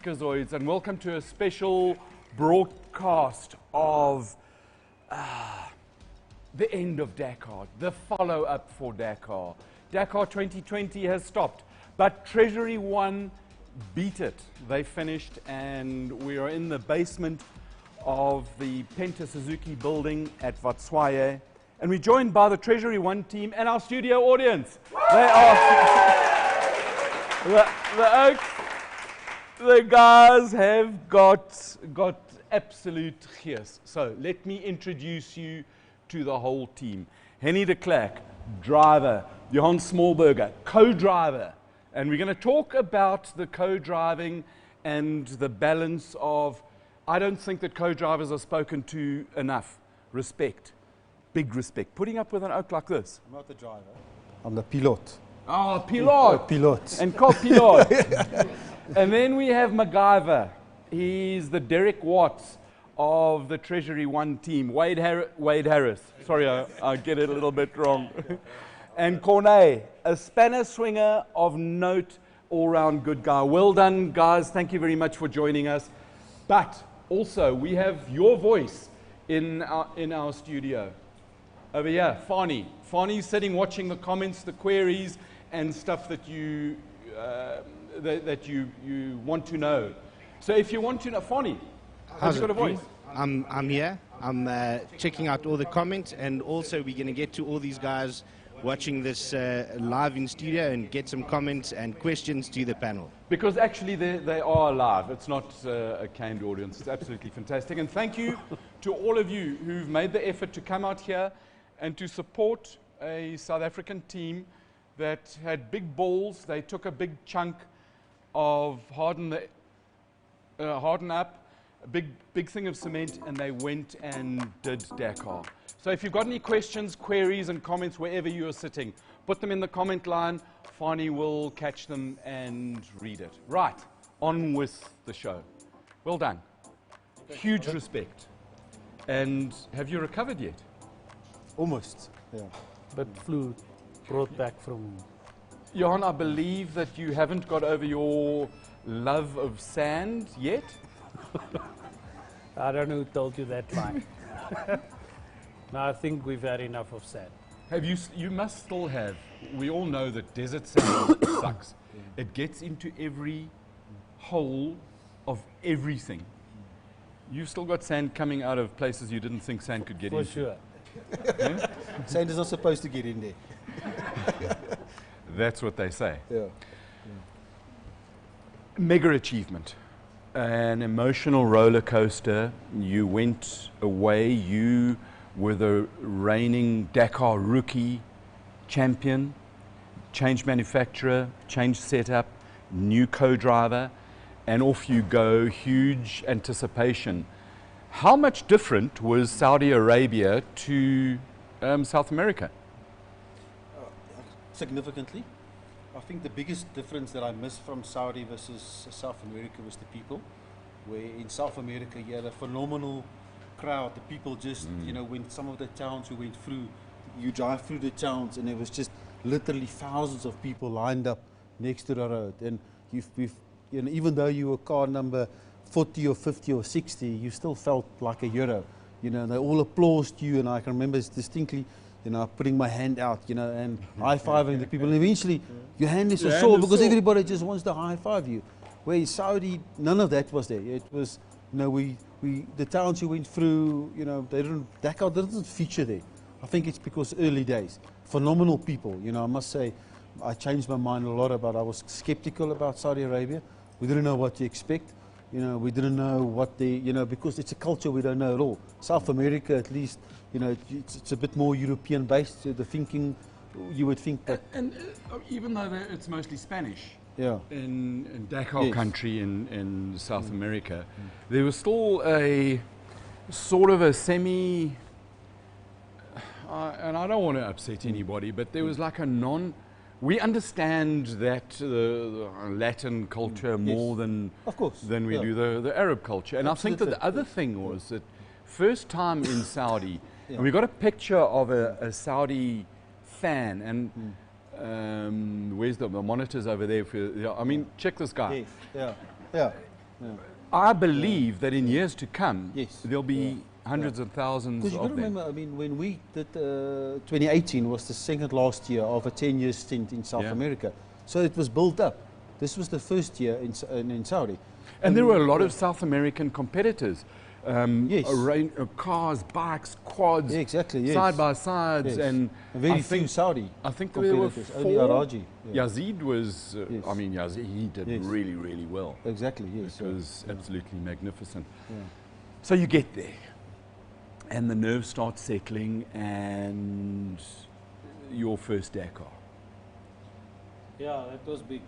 Kazoids, and welcome to a special broadcast of the end of Dakar, the follow-up for Dakar. Dakar 2020 has stopped, but Treasury One beat it. They finished, and we are in the basement of the Penta Suzuki building at Vatswaye, and we're joined by the Treasury One team and our studio audience. They are the Oaks. The guys have got absolute gees. So let me introduce you to the whole team. Hennie de Klerk, driver. Johann Smallberger, co-driver. And we're going to talk about the co-driving and the balance of, I don't think that co-drivers are spoken to enough. Respect. Big respect. Putting up with an oak like this. I'm not the driver. I'm the pilot. Oh, pilot. Pilot. And co-pilot. And then we have MacGyver. He's the Derek Watts of the Treasury One team. Wade Harris. Sorry, I get it a little bit wrong. And Cornet, a spanner swinger of note, all-round good guy. Well done, guys. Thank you very much for joining us. But also, we have your voice in our studio. Over here, Fani. Fani's sitting watching the comments, the queries, and stuff that you want to know. So if you want to know, Fani, have you got a voice? I'm here. I'm checking out all the comments, and also we're going to get to all these guys watching this live in studio and get some comments and questions to the panel. Because actually they are live. It's not a canned audience. It's absolutely fantastic. And thank you to all of you who've made the effort to come out here and to support a South African team that had big balls. They took a big chunk of harden up, a big thing of cement, and they went and did Dakar. So if you've got any questions, queries, and comments wherever you are sitting, put them in the comment line. Fani will catch them and read it. Right, on with the show. Well done. Huge respect. And have you recovered yet? Almost, yeah. But flew brought back from... Johann, I believe that you haven't got over your love of sand yet? I don't know who told you that line. No, I think we've had enough of sand. Have you? You must still have. We all know that desert sand sucks. It gets into every hole of everything. You've still got sand coming out of places you didn't think sand could get into. For sure. Yeah? Sand is not supposed to get in there. That's what they say. Yeah. Mega achievement. An emotional roller coaster. You went away. You were the reigning Dakar rookie champion, change manufacturer, change setup, new co-driver, and off you go. Huge anticipation. How much different was Saudi Arabia to South America? Significantly. I think the biggest difference that I missed from Saudi versus South America was the people. Where in South America you had a phenomenal crowd. The people just, you know, when some of the towns we went through, you drive through the towns and there was just literally thousands of people lined up next to the road. And you know, even though you were car number 40 or 50 or 60, you still felt like a hero. You know, they all applauded you, and I can remember distinctly, you know, putting my hand out, you know, and high-fiving the people. And eventually, your hand is so sore because everybody just wants to high-five you. Where in Saudi, none of that was there. It was, you know, the towns you went through, you know, Dakar didn't feature there. I think it's because early days. Phenomenal people, you know, I must say, I changed my mind a lot about, I was skeptical about Saudi Arabia. We didn't know what to expect. You know, we didn't know what because it's a culture we don't know at all. South America, at least, you know, it's a bit more European based. The thinking, you would think that. And even though it's mostly Spanish, yeah, in Dakar country in South America, there was still a sort of a semi. And I don't want to upset anybody, but there was like a we understand that the Latin culture more than we do the Arab culture. And I think that the other thing was that first time in Saudi, and we got a picture of a Saudi fan, and Where's the monitors over there? For, I mean, check this guy. Yes. Yeah. I believe that in years to come, Yes. there'll be hundreds of thousands Because you got of to them. remember, I mean, when we did 2018 was the second last year of a 10-year stint in South Yeah. America. So it was built up. This was the first year in Saudi. And there were a lot of South American competitors. Yes. Cars, bikes, quads, Yeah, exactly, yes. side by sides, Yes. and very I few think, Saudi I think there were competitors. four. Only Araji. Yeah. Yazid was, Yes. I mean, Yazid, he did Yes. really, really well. Exactly, yes. It was absolutely magnificent. Yeah. So you get there, and the nerves start settling, and your first Dakar. Yeah, that was big.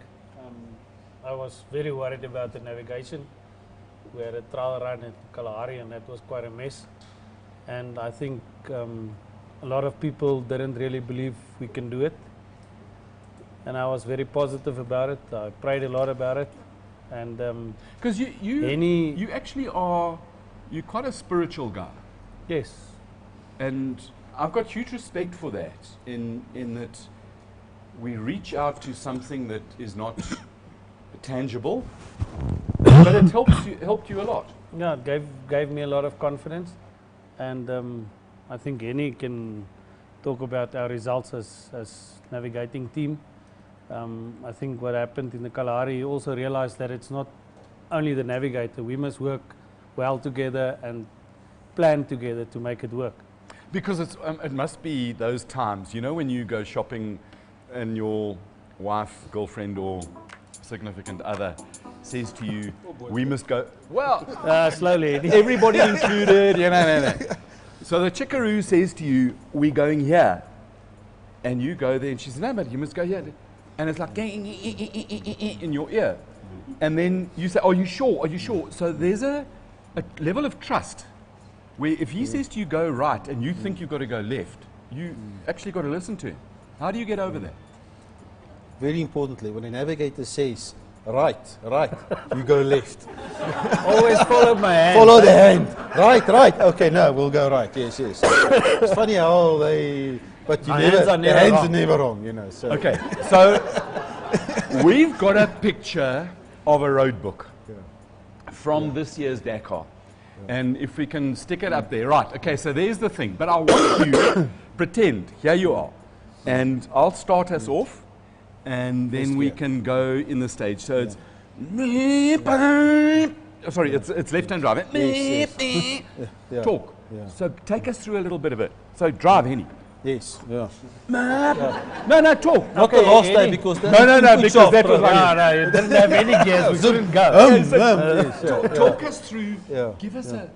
I was very worried about the navigation. We had a trial run at Kalahari and that was quite a mess. And I think a lot of people didn't really believe we can do it. And I was very positive about it. I prayed a lot about it. And Because Hennie, you actually are, you're quite a spiritual guy. yes, And I've got huge respect for that, in that we reach out to something that is not tangible, but it helped you a lot. yeah, it gave me a lot of confidence. And I think Hennie can talk about our results as navigating team. I think what happened in the Kalahari, he also realized that it's not only the navigator. We must work well together and plan together to make it work. Because it must be those times, you know, when you go shopping and your wife, girlfriend, or significant other says to you, we must go, well, Slowly, Hennie. everybody included, no. So the chickaroo says to you, we're going here. And you go there and she says, no, but you must go here. And it's like in your ear. And then you say, are you sure? Are you sure? So there's a level of trust where if he says to you, go right, and you think you've got to go left, you actually got to listen to him. How do you get over that? Very importantly, when a navigator says, right, you go left. Always follow my hand. Follow the hand. Right. Okay, no, we'll go right. Yes. It's funny how they, but you Our never, hands are the never hands wrong. are never wrong, you know. So. Okay, so we've got a picture of a road book from this year's Dakar. And if we can stick it up there. Right, okay, so there's the thing. But I want you to pretend, here you are. And I'll start us off, and then we can go in the stage. So it's... Sorry, it's left-hand drive. Yes. Yeah. Talk. Yeah. So take us through a little bit of it. So drive, Hennie. Yes, yeah. No, talk. Not the Okay, last day Hennie. because that No, puts because off, that was bro. like... No, you didn't have any gears. We couldn't go. Yes, yeah. Talk us through, Yeah. give us a...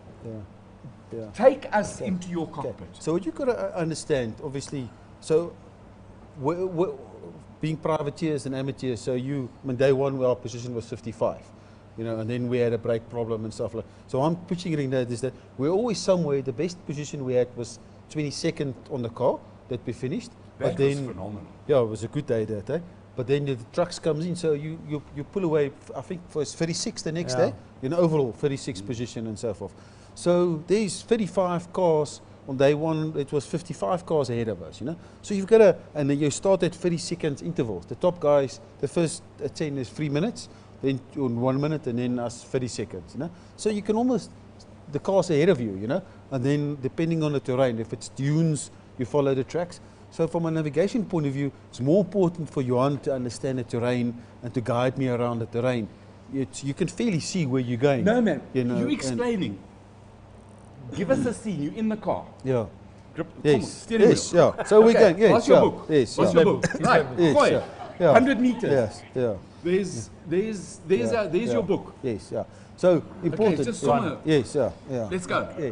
Yeah. Take us into your Okay. cockpit. So what you've got to understand, obviously, so being privateers and amateurs, so on day one our position was 55, and then we had a brake problem and stuff like. So I'm pitching it in that is that we're always somewhere. The best position we had was 22nd on the car that we finished. That was phenomenal. Yeah, it was a good day that day. But then the trucks comes in, so you pull away. I think for 36 the next day. Overall 36 position and so forth. So there's 35 cars on day one. It was 55 cars ahead of us. So you've got to, and then you start at 30-second intervals. The top guys, the first 10 is 3 minutes, then on 1 minute, and then us 30 seconds. So you can almost the cars ahead of you. And then depending on the terrain, if it's dunes, you follow the tracks. So from a navigation point of view, it's more important for Johann to understand the terrain and to guide me around the terrain. You can fairly see where you're going. No, man. You You explaining. Give us a scene. You're in the car. Yeah. Grip, Yes. steering Yes. wheel. Yeah. So we're going. Yes. What's your yeah. book? Yes. What's yeah. your book? Right. Yes. Koi. Yeah. Yeah. 100 meters. Yes. Yeah. There's Yeah. your book. Yes. Yeah. So important. just yeah. so- Yes. Yeah. Yeah. Let's go. Yeah.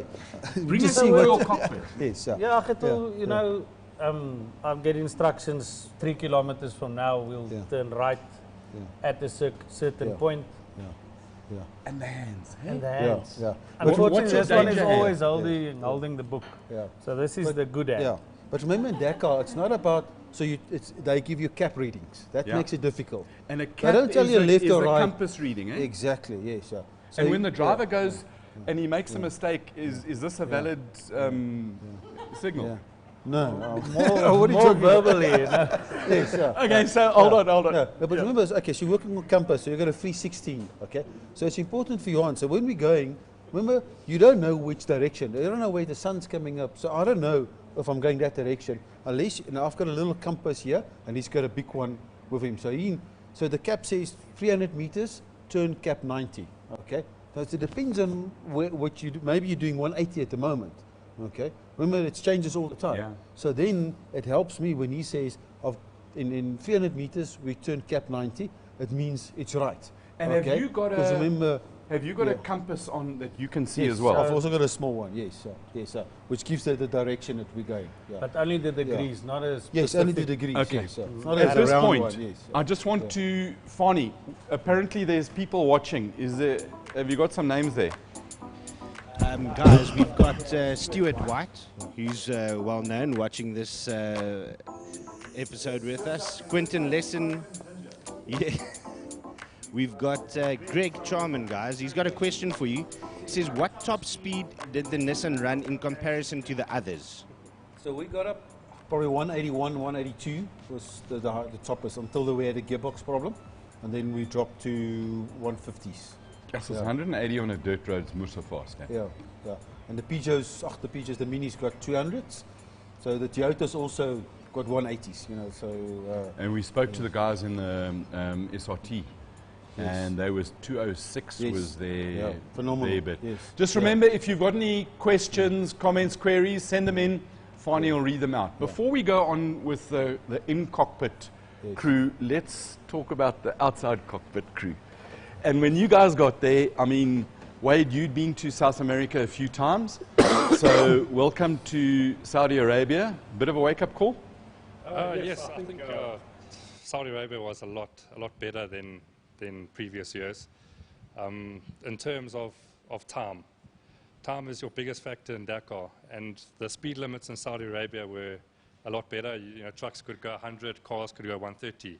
Bring Just us see into what- your cockpit. Yes. Yeah. Yeah, I get to, Yeah. I'll get instructions 3 kilometers from now, we'll Yeah. turn right Yeah. at a certain Yeah. point. Yeah. And the hands. And the Yeah. hands. Yeah. Unfortunately, what's your this one is danger always hand? holding the book. Yeah. So this is But- the good hand. Yeah, but remember in Dakar, it's not about, they give you cap readings. That Yeah. makes it difficult. And a cap don't tell is you a, left is or a right. compass reading, eh? Exactly, yes. Yeah. So And when you- the driver yeah, goes and he makes a mistake, is this a valid signal? yeah. No, More verbally. yes, yeah. Okay, so hold on. No, but remember, okay, so you're working on compass, so you've got a 316, okay? So it's important for Johann. So when we're going, remember, you don't know which direction. You don't know where the sun's coming up. So I don't know if I'm going that direction. Unless, I've got a little compass here, and he's got a big one with him. So the cap says 300 meters, turn cap 90, okay? So it depends on what you do. Maybe you're doing 180 at the moment, okay? Remember, it changes all the time. Yeah. So then it helps me when he says, in 300 meters, we turn cap 90, it means it's right. And okay? have you got Because remember, a compass on that you can see yes, as well? I've also got a small one, yes, which gives the direction that we're going. Yeah. But only the degrees, not as Yes, only the degrees. Okay. Yes, not At a this round point, one, yes, I just want to, Fani, apparently there's people watching. Have you got some names there? Guys, we've got Stuart White, who's well known, watching this episode with us. Quentin Lesson. Yeah. We've got Greg Charman, guys. He's got a question for you. He says, what top speed did the Nissan run in comparison to the others? So we got up probably 181, 182 was the toppest until we had a gearbox problem, and then we dropped to 150s. Yes, it's 180 on a dirt road, it's so fast. Eh? Yeah. And the Peugeots, the Minis got 200s. So the Toyotas also got 180s, so... And we spoke to the guys in the SRT. Yes. And they was 206 was their phenomenal. bit. Yes. Just remember, if you've got any questions, comments, queries, send them in. Fani will read them out. Before we go on with the in-cockpit crew, let's talk about the outside cockpit crew. And when you guys got there, I mean, Wade, you'd been to South America a few times. So welcome to Saudi Arabia. Bit of a wake-up call? Yes, I think Saudi Arabia was a lot better than previous years. In terms of time. Time is your biggest factor in Dakar, and the speed limits in Saudi Arabia were a lot better. Trucks could go 100, cars could go 130. 80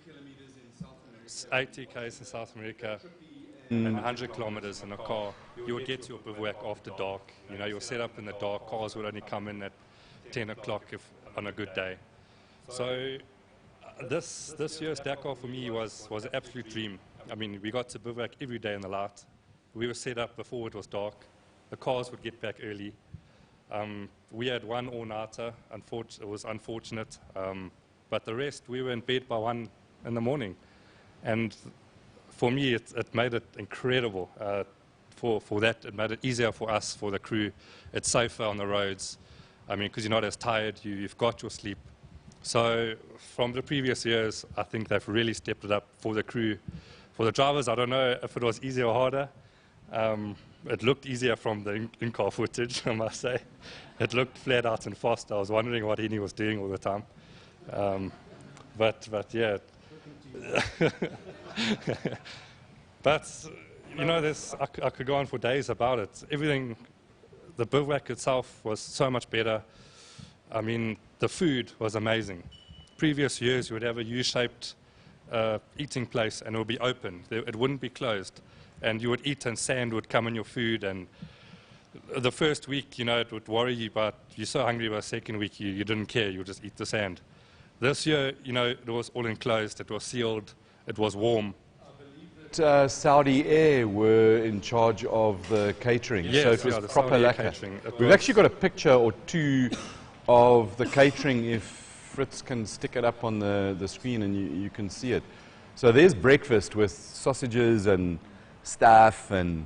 kilometers in South America. 80 k's in South America, and 100 kilometers in a car. You would get to your bivouac after dark. You're set up in the dark. Cars would only come in at 10 o'clock on a good day. So this year's Dakar for me was an absolute dream. I mean, we got to bivouac every day in the light. We were set up before it was dark. The cars would get back early. We had one all-nighter. It was unfortunate. But the rest, we were in bed by 1 in the morning. And for me, it made it incredible. For that, it made it easier for us, for the crew. It's safer on the roads. I mean, because you're not as tired. You've got your sleep. So from the previous years, I think they've really stepped it up for the crew. For the drivers, I don't know if it was easier or harder. It looked easier from the in-car footage, I must say. It looked flat out and fast. I was wondering what Hennie was doing all the time. But yeah. But, I could go on for days about it. Everything, the bivouac itself was so much better. I mean, the food was amazing. Previous years, you would have a U-shaped eating place, and it would be open. It wouldn't be closed. And you would eat, and sand would come in your food. And the first week, it would worry you, but you're so hungry by the second week, you didn't care. You would just eat the sand. This year, it was all enclosed. It was sealed. It was warm. Saudi Air were in charge of the catering, Yes, so it was the proper Saudi Air lacquer. catering. We've actually got a picture or two of the catering, if Fritz can stick it up on the screen and you can see it. So there's breakfast with sausages and stuff, and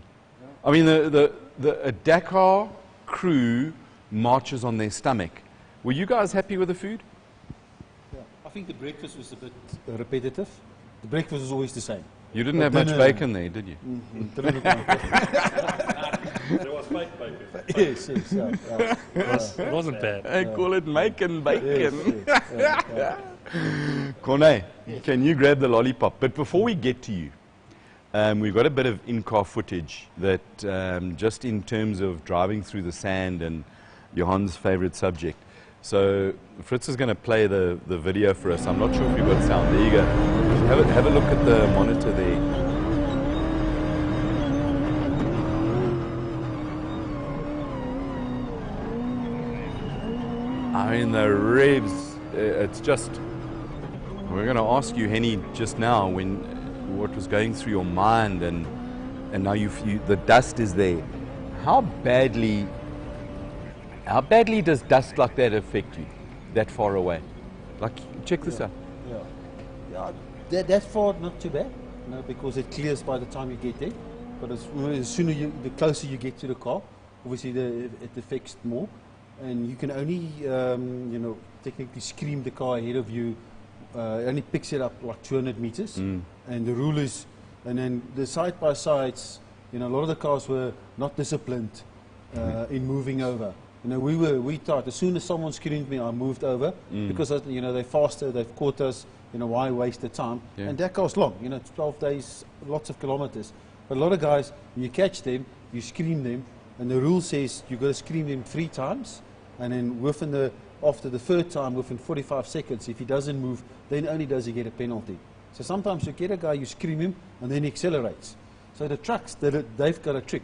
I mean a Dakar crew marches on their stomach. Were you guys happy with the food? Yeah. I think the breakfast was a bit repetitive. The breakfast was always the same. You didn't have much bacon there, did you? There was fake bacon. Yes. It wasn't bad. I call it bacon. Yes. Corne, can you grab the lollipop? But before we get to you, we've got a bit of in-car footage that just in terms of driving through the sand and Johann's favorite subject. So Fritz is going to play the video for us. I'm not sure if we've got sound. There you go. Have a look at the monitor there. I mean, the revs, it's just, we're going to ask you, Hennie, just now, what was going through your mind, and now the dust is there. How badly does dust like that affect you, that far away? Like, check this out. Yeah, that far, not too bad, because it clears by the time you get there. But as sooner the closer you get to the car, obviously it affects more. And you can only, technically scream the car ahead of you. It only picks it up like 200 meters. And the rule is, and then the side-by-sides, a lot of the cars were not disciplined in moving over. We thought as soon as someone screamed me, I moved over because they're faster, they've caught us. Why waste the time? Yeah. And that car's long. It's 12 days, lots of kilometers. But a lot of guys, when you catch them, you scream them, and the rule says you've got to scream them 3 times, and then after the third time, within 45 seconds, if he doesn't move, then only does he get a penalty. So sometimes you get a guy, you scream him, and then he accelerates. So the trucks, they've got a trick,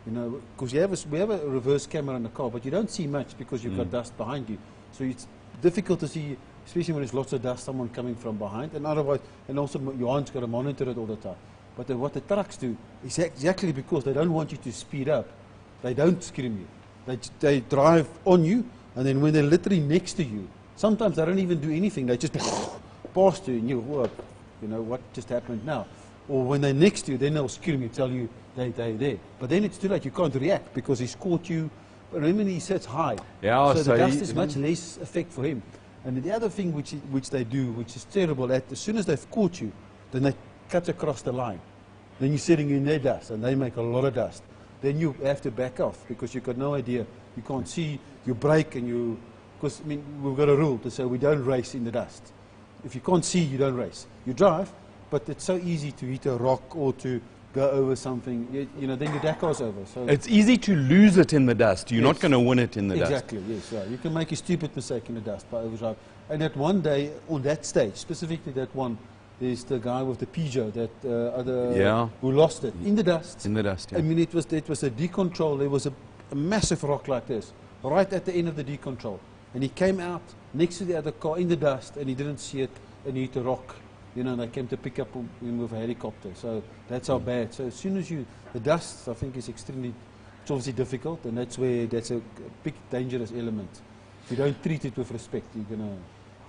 because we have a reverse camera in the car, but you don't see much because you've got dust behind you. So it's difficult to see, especially when there's lots of dust, someone coming from behind, and also Johann's got to monitor it all the time. But what the trucks do is exactly because they don't want you to speed up, they don't scream you. They drive on you, and then when they're literally next to you, sometimes they don't even do anything. They just pass you, and what just happened now? Or when they're next to you, then they'll scream you, tell you they're there. But then it's too late. You can't react because he's caught you. But remember, he sits high, so the dust is much less effect for him. And the other thing which they do, which is terrible, as soon as they've caught you, then they cut across the line. Then you're sitting in their dust, and they make a lot of dust. Then you have to back off because you've got no idea. You can't see, you brake, and because we've got a rule to say we don't race in the dust. If you can't see, you don't race. You drive, but it's so easy to hit a rock or to go over something, then your Dakar's over. So it's easy to lose it in the dust. You're not going to win it in the dust. Exactly, yes. Yeah. You can make a stupid mistake in the dust by overdrive. And that one day, on that stage, specifically that one, there's the guy with the Peugeot, who lost it in the dust. In the dust, yeah. I mean, it was a decontrol. There was a massive rock like this, right at the end of the decontrol. And he came out next to the other car in the dust, and he didn't see it, and he hit a rock. And they came to pick up him with a helicopter. So that's how bad. So as soon as the dust, I think, it's obviously difficult, and that's a big dangerous element. If you don't treat it with respect, you're going to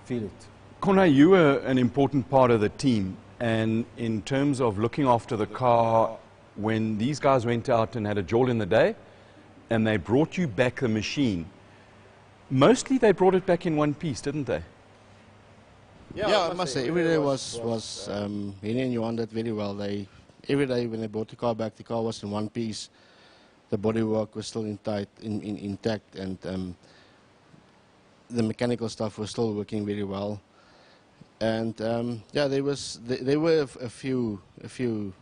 feel it. Connor, you were an important part of the team, and in terms of looking after the car, when these guys went out and had a jawl in the day, and they brought you back the machine, mostly they brought it back in one piece, didn't they? Yeah, I must say, every day was Hennie and Johann did very well. Every day when they brought the car back, the car was in one piece. The bodywork was still intact, and the mechanical stuff was still working very well. And there were a few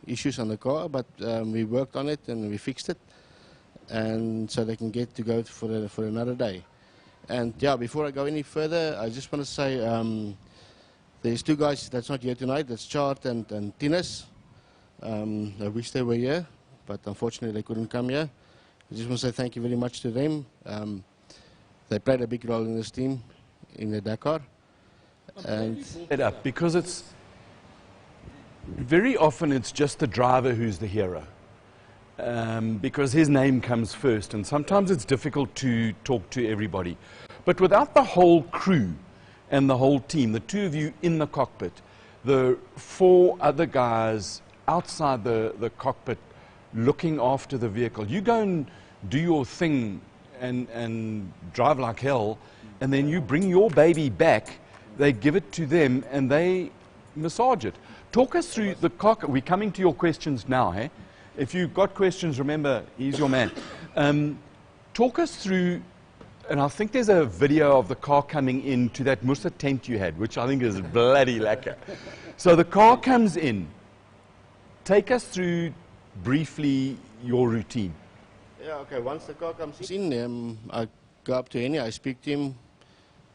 issues on the car, but we worked on it and we fixed it, and so they can get to go for another day. And yeah, before I go any further, I just want to say. There's 2 guys that's not here tonight. That's Chart and Tinus. I wish they were here, but unfortunately they couldn't come here. I just want to say thank you very much to them. They played a big role in this team, in the Dakar. And because it's very often it's just the driver who's the hero, because his name comes first, and sometimes it's difficult to talk to everybody. But without the whole crew and the whole team, the 2 of you in the cockpit, the 4 other guys outside the cockpit looking after the vehicle. You go and do your thing and drive like hell, and then you bring your baby back, they give it to them, and they massage it. Talk us through the cockpit. We're coming to your questions now, hey? If you've got questions, remember, he's your man. Talk us through. And I think there's a video of the car coming into that Musa tent you had, which I think is bloody lekker. So the car comes in. Take us through briefly your routine. Yeah, okay. Once the car comes in, I go up to Hennie, I speak to him,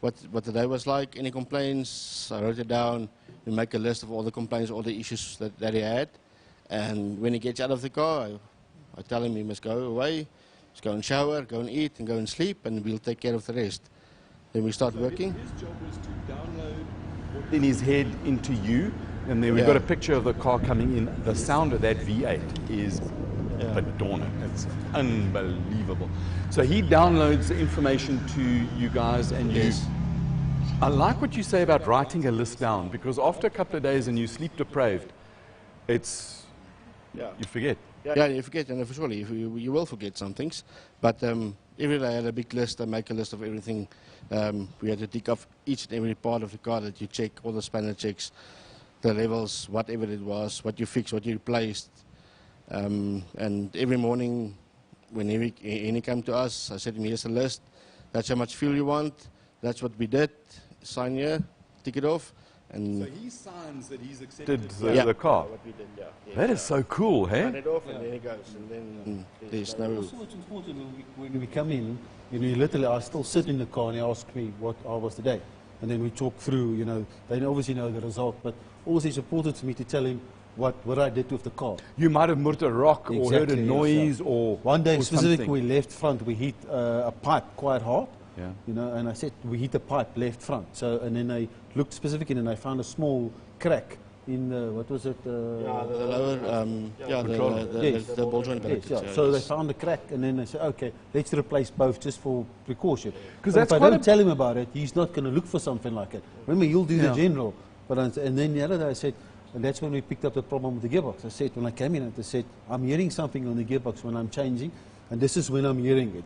what the day was like, any complaints, I wrote it down, we make a list of all the complaints, all the issues that he had. And when he gets out of the car, I tell him he must go away. Just go and shower, go and eat, and go and sleep, and we'll take care of the rest. Then we start working. His job was to download in his head into you, and then we've Yeah. got a picture of the car coming in. The sound of that V8 is bedormant. It's unbelievable. So he downloads the information to you guys, and you. Yes. I like what you say about writing a list down, because after a couple of days and you sleep deprived, it's you forget. Yeah, you forget, and for surely you will forget some things. But every day I had a big list. I make a list of everything. We had to tick off each and every part of the car that you check, all the spanner checks, the levels, whatever it was, what you fixed, what you replaced. And every morning when Hennie came to us, I said to him, here's a list. That's how much fuel you want. That's what we did. Sign here, tick it off. And So he signs that he's accepted Yeah. the car. what we did, yeah. That is so cool, Sign hey? it off, and then it goes. And then there's no... Also, it's important when we come in, literally, I still sit in the car and he asks me how was the day. And then we talk through, they obviously know the result, but also it's important for me to tell him what I did with the car. You might have moved a rock or heard a Exactly, noise yeah. or One day or specifically, something. we left front, we hit a pipe quite hard. Yeah. And I said, we hit a pipe left front. So, and then I looked specifically and I found a small crack in the, what was it? the lower, the ball joint Yes, brackets. So they found a crack, and then they said, okay, let's replace both just for precaution. 'Cause But that's if I quite don't a- tell him about it, he's not going to look for something like it. Remember, you'll do the Yeah. general. And then the other day I said, and that's when we picked up the problem with the gearbox. I said, when I came in, I said, I'm hearing something on the gearbox when I'm changing, and this is when I'm hearing it.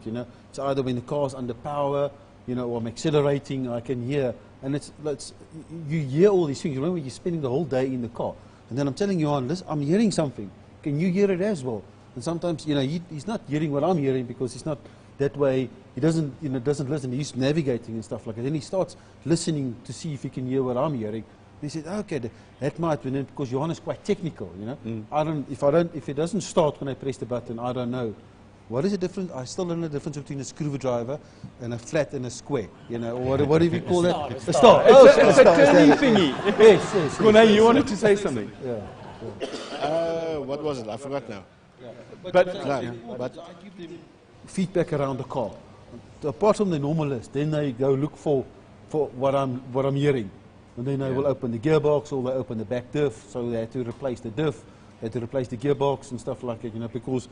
It's either when the car's under power, or I'm accelerating, I can hear. And you hear all these things. Remember, you're spending the whole day in the car. And then I'm telling Johann, listen, I'm hearing something. Can you hear it as well? And sometimes, he's not hearing what I'm hearing because he's not that way. He doesn't listen. He's navigating and stuff like that. Then he starts listening to see if he can hear what I'm hearing. He said, okay, that might be, because Johann is quite technical, If it doesn't start when I press the button, I don't know. What is the difference? I still don't know the difference between a screwdriver and a flat and a square, or what do we call that? A star. It's a turning thingy. Yes. Renee, you wanted to say something? What was it? I forgot now. But But I give them feedback around the car. Apart from the normal list, then they go look for what I'm hearing. And then they will open the gearbox or they open the back diff, so they had to replace the diff. They had to replace the gearbox and stuff like that, because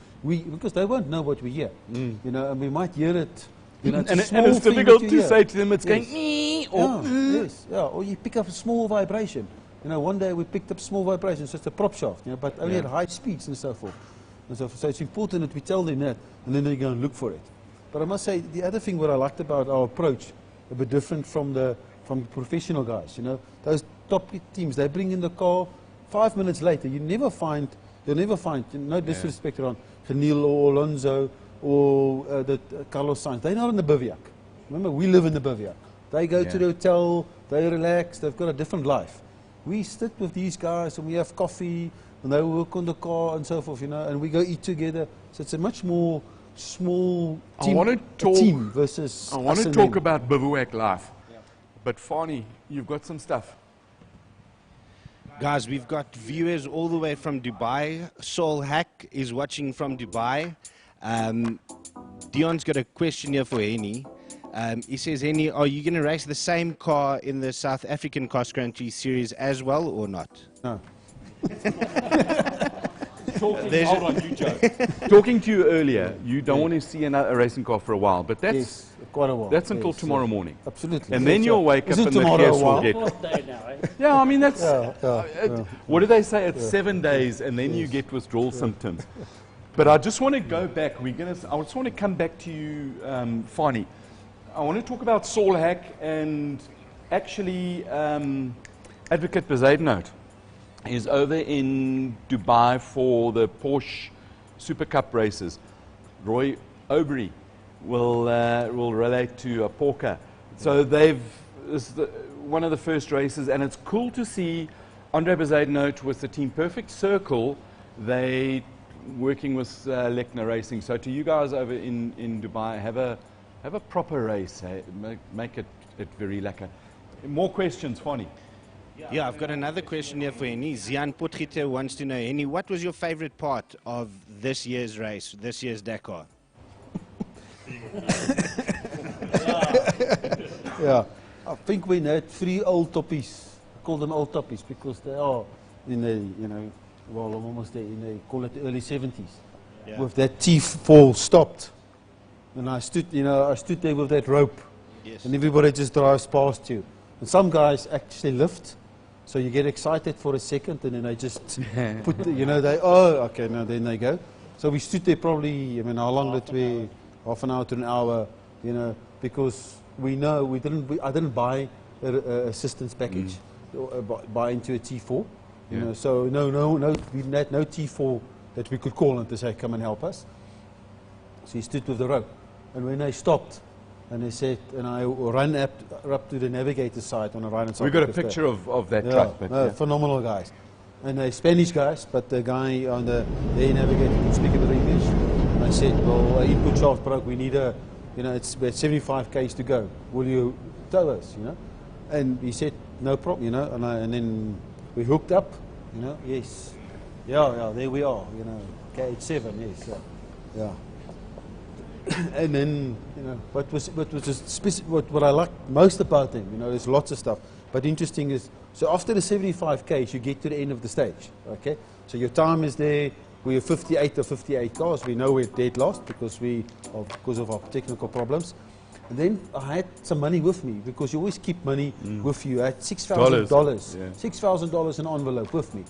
they won't know what we hear, and we might hear it. and a small it's thing difficult that you to hear. say to them, it's Yes. going "ee" or or you pick up a small vibration. One day we picked up small vibrations, just a prop shaft, but only at high speeds and so forth. So it's important that we tell them that, and then they go and look for it. But I must say, the other thing what I liked about our approach, a bit different from the professional guys, those top teams, they bring in the car. 5 minutes later, you'll never find, no disrespect around Hennie or Alonso or Carlos Sainz. They're not in the bivouac. Remember, we live in the bivouac. They go to the hotel, they relax, they've got a different life. We sit with these guys and we have coffee and they work on the car and so forth, and we go eat together. So it's a much more small team versus I want us to and talk them. about bivouac life. But Fani, you've got some stuff. Guys, we've got viewers all the way from Dubai. Saul Hack is watching from Dubai. Dion's got a question here for Hennie. He says, Hennie, are you going to race the same car in the South African Cross Country Series as well or not? No. Hold on, you joke. Talking to you earlier, you don't want to see a racing car for a while, but that's Yes, quite a while. that's until Yes, tomorrow morning. Absolutely. And then Yes, you'll wake up Isn't and the tomorrow a Kias will while? get. Fourth day now, eh? Yeah, I mean that's. Yeah. What do they say? It's 7 days, and then you get withdrawal symptoms. But I just want to go back. I just want to come back to you, Fani. I want to talk about Saul Hack and actually Advocate Bezuidenhout is over in Dubai for the Porsche Super Cup races. Roy Aubrey will relate to a Porker. So it's one of the first races, and it's cool to see Andre Bezuidenhout with the Team Perfect Circle. They working with Lechner Racing. So to you guys over in Dubai, have a proper race. Hey? Make it very lekker. More questions, Fani? Yeah, I've got another question here for Hennie. Zian Potgieter wants to know, Hennie, what was your favorite part of this year's race, this year's Dakar? Yeah, I think we had 3 old toppies. I call them old toppies because they are in the, well, I'm almost there, call it the early 70s. Yeah. With that T4 stopped. And I stood there with that rope. Yes. And everybody just drives past you. And some guys actually lift. So you get excited for a second and then they just put, then they go. So we stood there probably, how long did we? Half an hour to an hour, because I didn't buy an assistance package, or buy into a T4, so we had no T4 that we could call and to say, come and help us. So he stood with the rope. And when they stopped, and they said, and I ran up to the navigator's side on the right hand side. We've got a picture of that truck. But phenomenal guys. And they're Spanish guys, but the guy on the air navigator could speak a bit of English. And I said, well, our input shaft broke, we need it's about 75 k's to go. Will you tow us, And he said, no problem, and then we hooked up, yes. Yeah, there we are, KH7, yes, yeah. And then, what I like most about them, there's lots of stuff. But interesting is, so after the 75 k's, you get to the end of the stage, okay? So your time is there. We have 58 or 58 cars. We know we're dead last because of our technical problems. And then I had some money with me because you always keep money with you. I had $6,000, $6,000 in an envelope with me.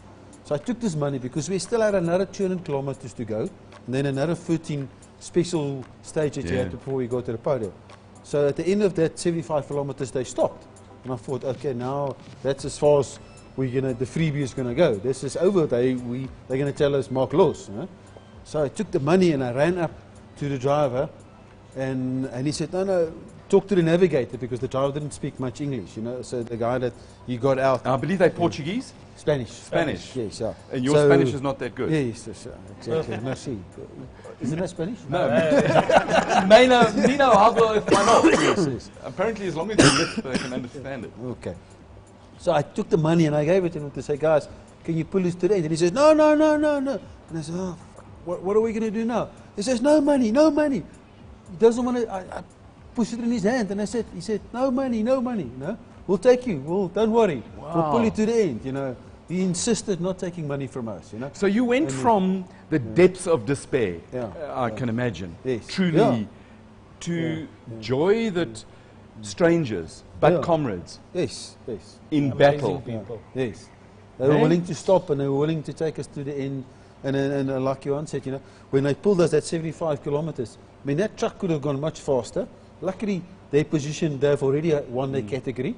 So I took this money because we still had another 200 kilometers to go, and then another 13 special stages you had before we go to the podium. So at the end of that 75 kilometers, they stopped. And I thought, okay, now that's as far as the freebie is going to go. This is over. They're going to tell us mark loss. So I took the money and I ran up to the driver, and he said, no, talk to the navigator, because the driver didn't speak much English. So the guy that he got out. I believe they're Portuguese? Spanish. Yes, yeah. And your Spanish is not that good? Yes, exactly. Merci. Isn't that Spanish? No. Nino hablo español. Yes. Apparently, as long as they lisp, they can understand it. Okay. So I took the money and I gave it to him to say, guys, can you pull us to the end? And he says, no. And I said, oh, what are we going to do now? He says, no money. He doesn't want to. I pushed it in his hand, and he said, no money. We'll take you. Don't worry. Wow. We'll pull you to the end. He insisted not taking money from us. So you went from the depths of despair, Yeah. I can imagine, Yes. truly, Yeah. to joy that strangers, but comrades, Yes. in Amazing battle. people. Yes. They were Hey? willing to stop, and they were willing to take us to the end. And like Johann said, when they pulled us at 75 kilometers, that truck could have gone much faster. Luckily, their position, they've already won their category,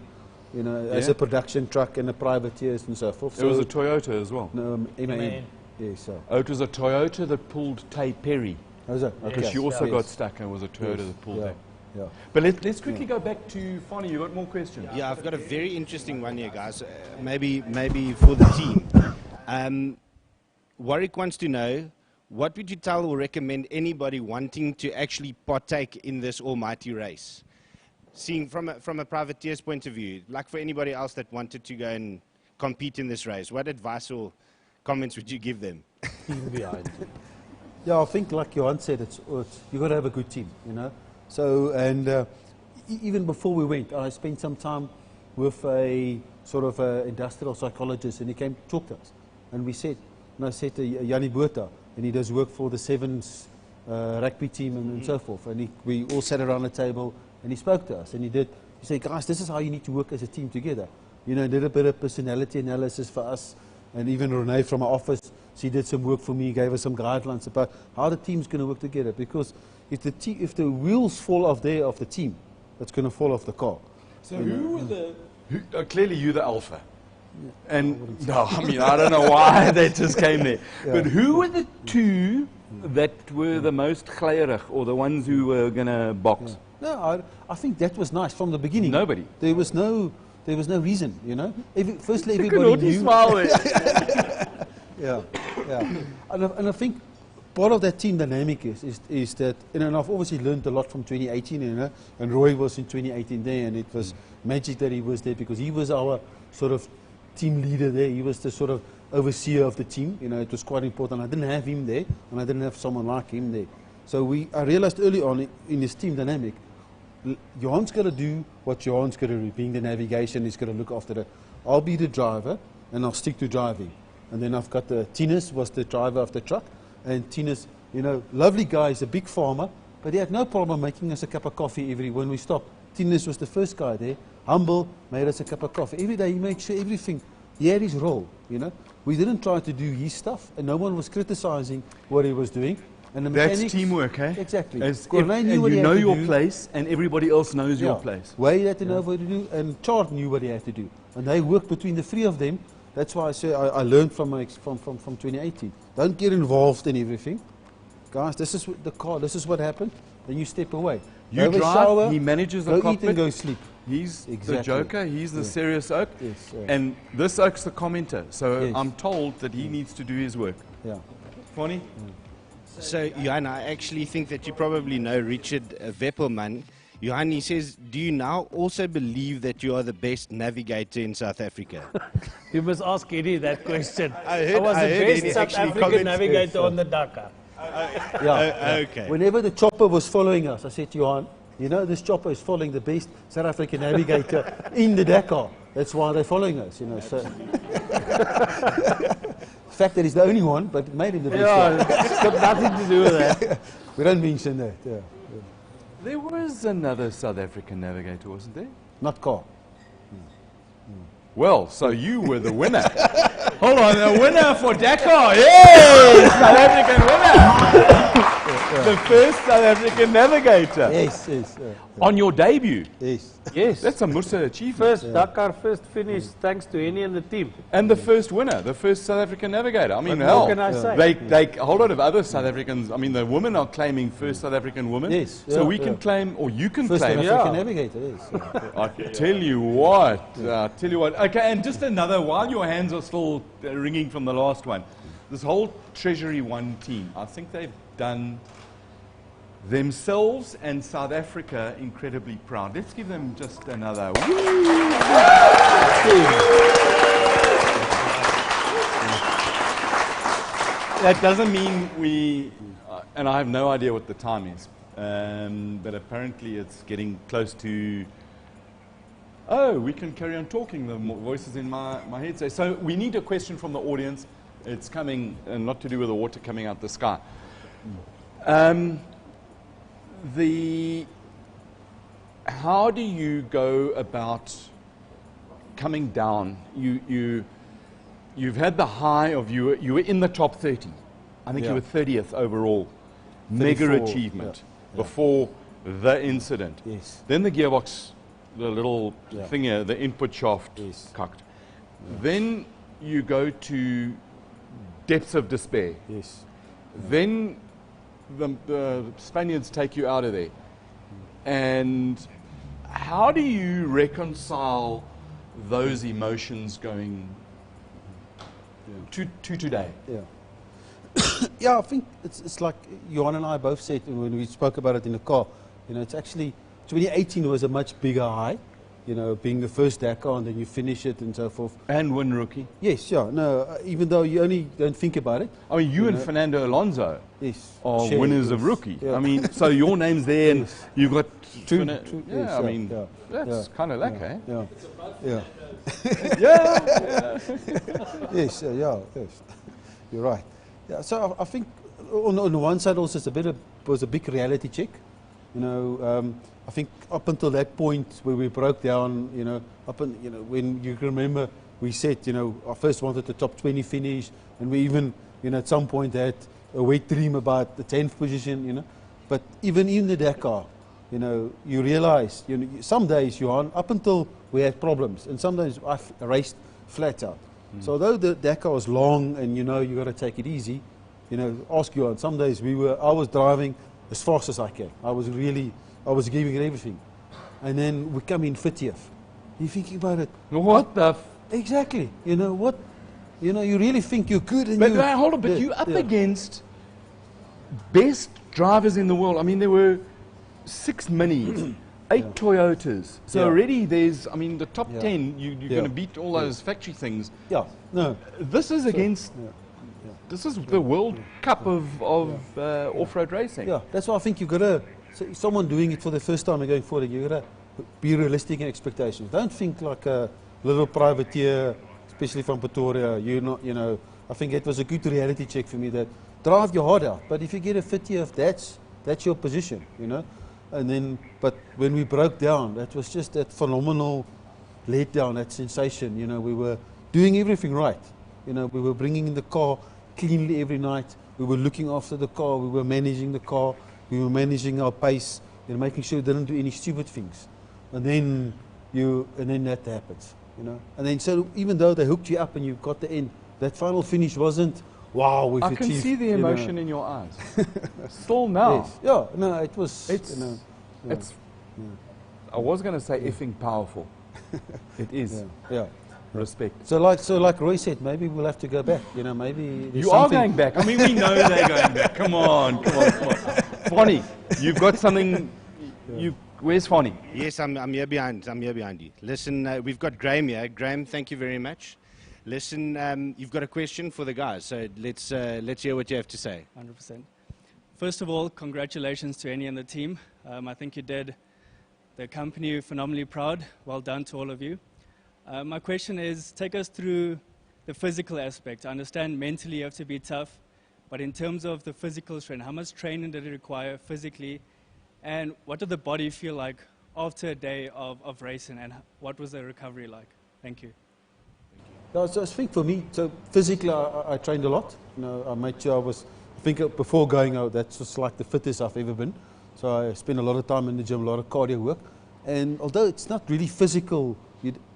as a production truck and a privateers and so forth. It was a Toyota as well. No, MAN. MAN. Yes, so. Oh, it was a Toyota that pulled Tay Perry, How's that? because Okay. she also Yes. got stuck and it was a Toyota Yes. that pulled Yeah. her. Yeah. But let's quickly go back to Fonnie. You got more questions? Yeah, I've got a very interesting one here, guys. Maybe for the team. Warwick wants to know, what would you tell or recommend anybody wanting to actually partake in this almighty race? Seeing from a privateer's point of view, like for anybody else that wanted to go and compete in this race, what advice or comments would you give them? Team behind. Yeah, I think like Johann said, you got to have a good team, So, and even before we went, I spent some time with a sort of industrial psychologist, and he came to talk to us. And I said to Jannie Botha, and he does work for the Sevens rugby team and so forth. And we all sat around the table, and he spoke to us. And he said, guys, this is how you need to work as a team together. Did a bit of personality analysis for us. And even Renee from our office, she did some work for me, gave us some guidelines about how the team's going to work together. Because if the wheels fall off there of the team, it's going to fall off the car. So who were the... clearly you're the alpha. And I don't know why that just came there. Yeah. But who were the two that were the most gleierig, or the ones who were going to box? No, I think that was nice from the beginning. Nobody. There was no reason, Firstly, Look at everybody Naughty knew. smile there. Yeah. And I think part of that team dynamic is that, and I've obviously learned a lot from 2018, and Roy was in 2018 there, and it was magic that he was there because he was our sort of team leader there. He was the sort of overseer of the team. It was quite important. I didn't have him there, and I didn't have someone like him there. So I realized early on in this team dynamic, Johann's got to do what Johann's got to do. Being the navigation, he's got to look after that. I'll be the driver, and I'll stick to driving. And then I've got Tinus was the driver of the truck, and Tinus, you know, lovely guy, he's a big farmer, but he had no problem making us a cup of coffee when we stopped. Tinus was the first guy there, humble, made us a cup of coffee. Every day he made sure everything, he had his role, you know. We didn't try to do his stuff, and no one was criticizing what he was doing. And the That's mechanics, teamwork, eh? exactly. As Corneille and knew what he you had know to your do. place, and everybody else knows your place. Wade had to know what to do, and Chart knew what he had to do. And they worked between the three of them. That's why I say I learned from 2018. Don't get involved in everything. Guys, this is the car, this is what happened. Then you step away. You Have a drive, shower, he manages the go eat cockpit. and go sleep. He's the Exactly. joker, he's the Yeah. serious oak, Yes, and this oak's the commenter. So Yes. I'm told that he needs to do his work. Yeah. Funny? So, Johann, I actually think that you probably know Richard Weppelman. Johann, he says, do you now also believe that you are the best navigator in South Africa? You must ask Hennie that question. I was the heard best Hennie South actually African comments- navigator Yes, on the Dakar. Yeah. Okay. Whenever the chopper was following us, I said to Johann, you know, this chopper is following the best South African navigator in the Dakar. That's why they're following us, you know. So. The fact that he's the only one, but it made him the best. Yeah, it's got nothing to do with that. We don't mention that. Yeah. There was another South African navigator, wasn't there? Not car. Well, so you were the winner. Hold on, the winner for Dakar. Yes! South African winner. The first South African navigator. Yes, yes. On your debut. Yes. Yes. That's a Musa achievement. First Dakar, first finish, thanks to Hennie and the team. And the first winner, the first South African navigator. I mean, What hell, more can I say? they a whole lot of other South Africans. I mean, the women are claiming first South African woman. Yes, So yeah, we can yeah. claim, or you can First South claim. African Yeah. navigator, yes. I tell you what. Tell you what. Okay, and just another, while your hands are still ringing from the last one, this whole Treasury One team, I think they've done themselves and South Africa incredibly proud. Let's give them just another. Woo! That doesn't mean we, and I have no idea what the time is, but apparently it's getting close to. Oh, we can carry on talking. The voices in my head say. So we need a question from the audience. It's coming, and not to do with the water coming out the sky. How do you go about coming down? You've had the high of you were in the top 30. I think Yeah. you were 30th overall. Mega 34, achievement yeah. before the incident. Yes. Then the gearbox, the little Yeah. thing here, the input shaft Yes. cocked. Then you go to depths of despair. Yes. Then the Spaniards take you out of there. And how do you reconcile those emotions going to today? Yeah. Yeah, I think it's like Johann and I both said when we spoke about it in the car. You know, it's actually 2018 was a much bigger high. You know, being the first Dakar and then you finish it and so forth. And win rookie. Yes, yeah. No, even though you only don't think about it. I mean, you and know. Fernando Alonso Yes. are Share, winners of yes. rookie. Yeah. I mean, so your name's there and Yes. you've got True, Fernan- true, Yeah, yes, I yeah, mean, yeah, that's yeah, kind of luck, yeah, eh? Yeah. Yeah. Yeah. Yes, yeah, yes. You're right. Yeah, so I think on the one side also it's was a big reality check. You know, I think up until that point where we broke down, you know, when you can remember we said, you know, I first wanted the top 20 finish, and we even, you know, at some point had a wet dream about the 10th position, you know. But even in the Dakar, you know, you realize, you know, some days, Johann, up until we had problems, and sometimes I raced flat out. So although the Dakar was long and you know you got to take it easy, you know, ask Johann, some days I was driving as fast as I can. I was giving it everything. And then we come in 50th. You're thinking about it. What the? Exactly. You know what? You know, you really think you're good. And But hold on, but you up against best drivers in the world. I mean, there were 6 Minis, 8 Toyotas. So Yeah. already there's, I mean, the top Yeah. 10, you're Yeah. going to beat all those factory things. Yeah. No. This is against this is the World Cup of off-road racing. Yeah, that's why I think you've got to, someone doing it for the first time and going forward, you've got to be realistic in expectations. Don't think like a little privateer, especially from Pretoria. You're not, you know, I think it was a good reality check for me that drive your heart out. But if you get a 50th, that's your position, you know. And then, but when we broke down, that was just that phenomenal letdown, that sensation. You know, we were doing everything right. You know, we were bringing in the car cleanly every night. We were looking after the car. We were managing the car. We were managing our pace. You know, making sure we didn't do any stupid things. And then that happens. You know, and then so even though they hooked you up and you got the end, that final finish wasn't wow. We've I can achieved, see the you know. emotion in your eyes. Still now. Yes. Yeah, no, it was. It's, you know, yeah. it's. I was going to say effing powerful. It is. Yeah. Respect. So like Roy said, maybe we'll have to go back. You know, maybe there's You are something- going back. I mean, we know they're going back. Come on. Fonny, you've got something. Where's Fonny? Yes, I'm here behind. I'm here behind you. Listen, we've got Graham here. Graham, thank you very much. Listen, you've got a question for the guys, so let's hear what you have to say. 100%. First of all, congratulations to Hennie and the team. I think you did the company phenomenally proud. Well done to all of you. My question is, take us through the physical aspect. I understand mentally you have to be tough, but in terms of the physical strength, how much training did it require physically? And what did the body feel like after a day of racing, and what was the recovery like? Thank you. No, so I think for me, so physically I trained a lot. You know, I made sure I think before going out, that's just like the fittest I've ever been. So I spent a lot of time in the gym, a lot of cardio work. And although it's not really physical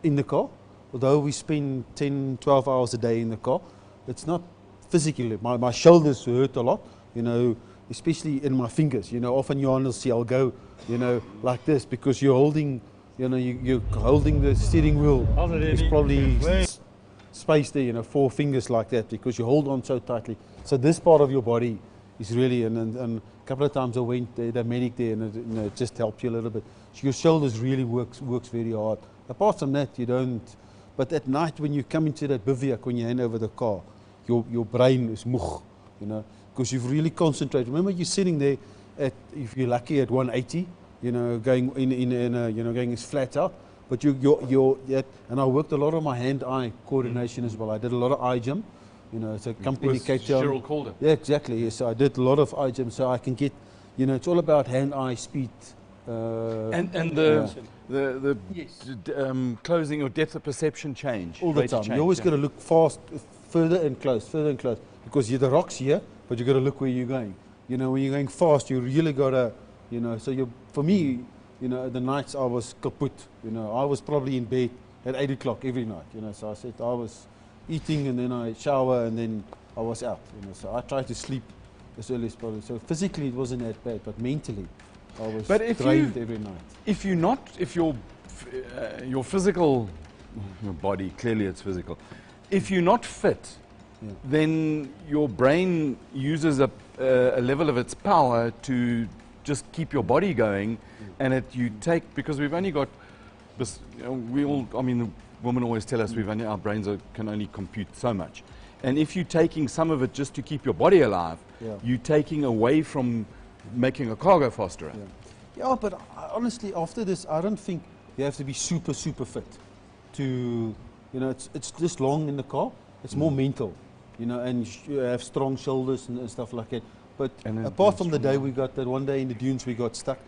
in the car, although we spend 10, 12 hours a day in the car, it's not physically. My shoulders hurt a lot, you know, especially in my fingers. You know, often Johann will see I'll go, you know, like this because you're holding, you know, you're holding the steering wheel. It's probably space there, you know, 4 fingers like that because you hold on so tightly. So this part of your body is really, and a couple of times I went the medic there and you know, it just helps you a little bit. So your shoulders really works very hard. Apart from that, you don't. But at night when you come into that bivouac, when you hand over the car, your brain is moeg, you know, because you've really concentrated. Remember, you're sitting there at, if you're lucky, at 180, you know, going in a, you know, going as flat out. But and I worked a lot on my hand-eye coordination as well. I did a lot of eye gym, you know, it's a company Cape Town. Cheryl Calder. Yeah, exactly. Yes, so I did a lot of eye gym, so I can get, you know, it's all about hand-eye speed. And the closing or depth of perception change All the rate of time. change, You always yeah. got to look fast, further and close, because the rock's here, but you got to look where you're going. You know, when you're going fast, you really got to, you know. So for me, you know, the nights I was kaput. You know, I was probably in bed at 8 o'clock every night. You know, so I said I was eating and then I shower and then I was out. You know, so I tried to sleep as early as possible. So physically it wasn't that bad, but mentally I was drained every night. If your physical, your body, clearly it's physical. If you're not fit, then your brain uses a level of its power to just keep your body going, and because we've only got this, you know, the women always tell us our brains can only compute so much. And if you're taking some of it just to keep your body alive, you're taking away from making a car go faster. Yeah, but honestly, after this, I don't think you have to be super fit to, you know, it's just long in the car. It's more mental, you know, and you have strong shoulders and stuff like that. But apart from the day we got that one day in the dunes, we got stuck.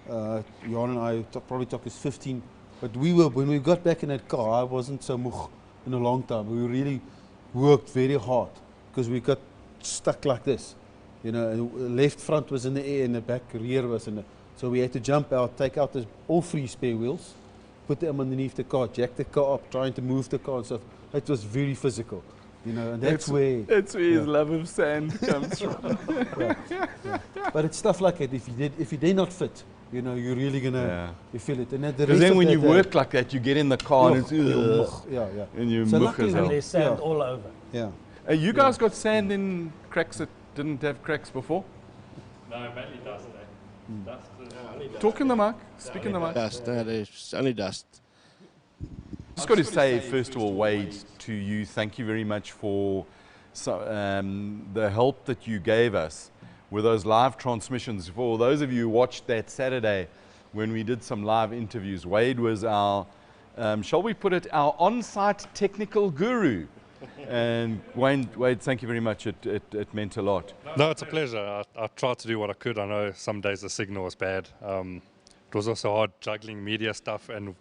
Johann and I probably took us 15. But when we got back in that car, I wasn't so moeg in a long time. We really worked very hard because we got stuck like this. You know, and left front was in the air and the back rear was in the. So we had to jump out, take out all 3 spare wheels, put them underneath the car, jack the car up, trying to move the car and stuff. It was very physical. You know, and that's where his love of sand comes from. But it's stuff like that. If you're not fit, you know, you're really gonna you feel it. And because then when you work like that, you get in the car and it's and you muck as well. There's sand all over. Yeah. You guys got sand in cracks that didn't have cracks before? No, mainly dust. Dust. Talk in the mic. Speak in the mic. Dust, there's only dust. Just got to say, first of all, Wade, to you, thank you very much for the help that you gave us with those live transmissions. For those of you who watched that Saturday when we did some live interviews, Wade was our, shall we put it, our on-site technical guru. And Wade, thank you very much. It meant a lot. No, it's a pleasure. I tried to do what I could. I know some days the signal was bad. It was also hard juggling media stuff and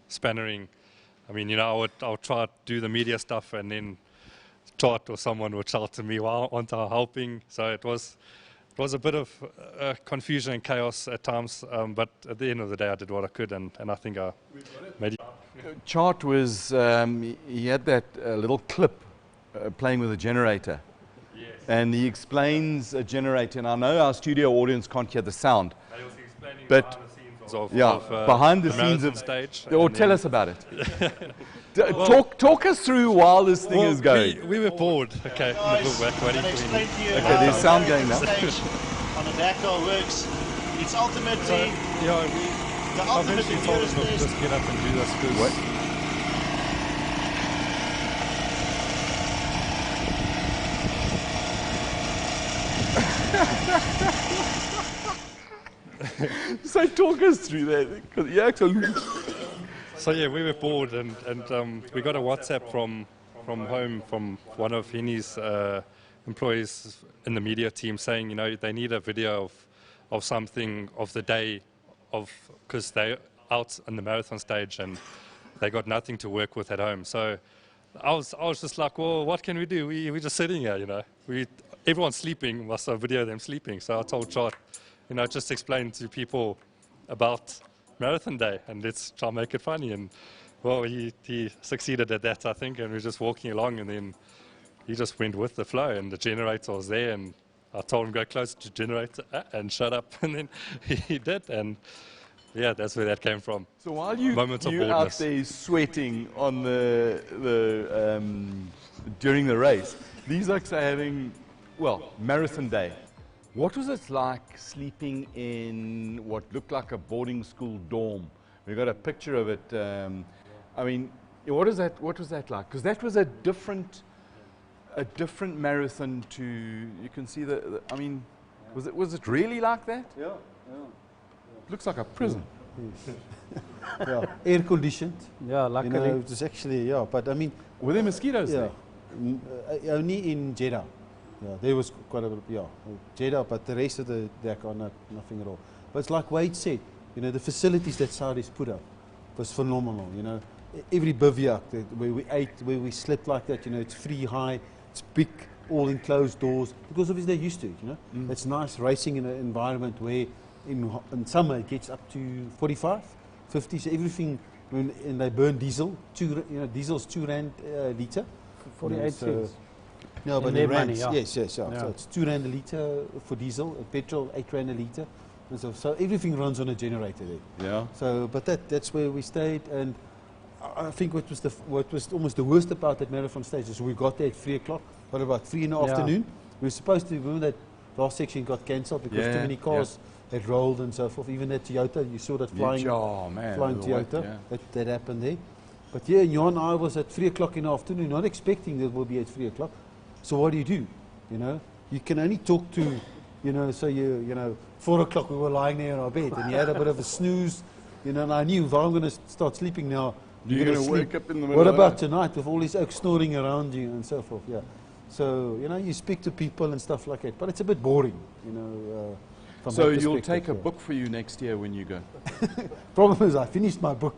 spannering. I mean, you know, I would try to do the media stuff and then Chart or someone would shout to me while I'm helping. So it was a bit of confusion and chaos at times. But at the end of the day, I did what I could, and I think I made it. Chart was, he had that little clip playing with a generator. Yes. And he explains a generator, and I know our studio audience can't hear the sound. I was explaining but behind the scenes of behind the marathon scenes of stage. Or tell us about it. Talk us through while this thing is going. We were bored. Okay, Okay, there's sound going now. On the Dakar works. It's ultimately the ultimate eventually told us, look, just get up and do this. What? So talk us through that. 'Cause you actually So yeah, we were bored, and we got a WhatsApp from home from one of Hennie's employees in the media team saying, you know, they need a video of something of the day because they're out on the marathon stage and they got nothing to work with at home. So I was just like, well, what can we do? We're just sitting here, you know. Everyone's sleeping, must have video of them sleeping. So I told Chart, you know, just explain to people about Marathon Day and let's try and make it funny. And well, he succeeded at that, I think, and we were just walking along and then he just went with the flow and the generator was there and I told him go closer to the generator and shut up, and then he did, and yeah, that's where that came from. So while you out there sweating on during the race, these are having, well, Marathon Day. What was it like sleeping in what looked like a boarding school dorm? We got a picture of it. I mean, what was that like? Because that was a different marathon to. You can see I mean, was it really like that? Yeah. Looks like a prison. Yeah, air conditioned. Yeah, luckily. You know, it was actually, but I mean, were there mosquitoes there? Only in Jeddah. Yeah, there was quite a bit, Jeddah, but the rest of the Dakar, nothing at all. But it's like Wade said, you know, the facilities that Saudis put up was phenomenal, you know. Every bivouac where we ate, where we slept like that, you know, it's free high, it's big, all enclosed doors, because obviously they're used to it, you know. It's nice racing in an environment where in summer it gets up to 45, 50, so everything, and they burn diesel, diesel's 2 rand litre. 48 cents. No, but in rands, money, yes. So it's 2 rand a litre for diesel, petrol 8 rand a litre. And so everything runs on a generator there. Yeah. So, but that's where we stayed, and I think what was almost the worst about that marathon stage is we got there at 3 o'clock, but about 3 in the afternoon. We were supposed to, remember that last section got cancelled because too many cars had rolled and so forth. Even that Toyota, you saw that flying Toyota, that happened there. But yeah, Johann and I was at 3 o'clock in the afternoon, not expecting that we'll be at 3 o'clock. So what do? You know, you can only talk to, you know, so you know, 4 o'clock we were lying there in our bed and you had a bit of a snooze, you know, and I knew if I'm going to start sleeping now, you're going to wake up in the middle What of about tonight with all these oaks snoring around you and so forth, So, you know, you speak to people and stuff like that, but it's a bit boring, you know. So you'll take a book for you next year when you go? Problem is I finished my book.